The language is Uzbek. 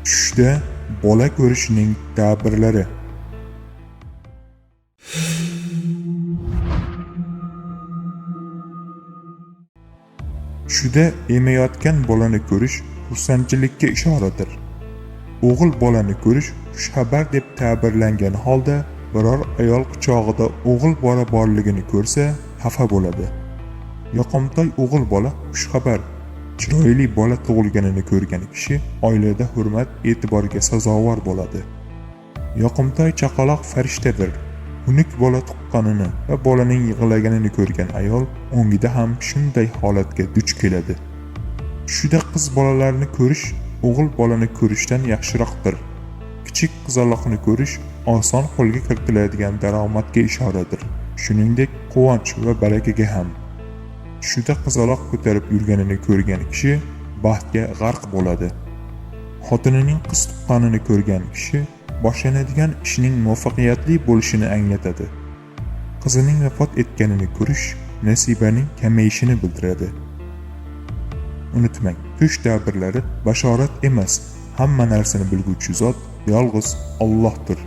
Tushda bola ko'rishning ta'birlari. Tushda emayotgan bolani ko'rish xursandchilikka ishoradir. O'g'il bolani ko'rish xushxabar deb ta'birlangan holda, biror ayol quchog'ida o'g'il bola borligini ko'rsa, xafa bo'ladi. Yoqimtoy o'g'il bola xushxabar, chiroyli bola tug'ilganini ko'rgan kishi oilada hurmat, e'tiborga sazovor bo'ladi. Yoqimtoy chaqaloq farishtadir. Xunuk bola tuqqanini va bolaning yig'laganini ko'rgan ayol o'ngida ham shunday holatga duch keladi. Tushda qiz bolalarni ko'rish o'g'il bolani ko'rishdan yaxshiroqdir. Kichik qizaloqni ko'rish oson qo'lga kiritiladigan daromadga ishoradir. Shuningdek, quvonch va barakaga ham. Tushda qizaloq ko'tarib yurganini ko'rgan kishi baxtga g'arq bo'ladi. Xotinining qiz tuqqanini ko'rgan kishi boshlanadigan ishning muvaffaqiyatli bo'lishini anglatadi. Qizining vafot etganini ko'rish nasibaning kamayishini bildiradi. Unutmang, tush ta'birlari bashorat emas, hamma narsani bilguvchi zot yolg'iz Allohdir.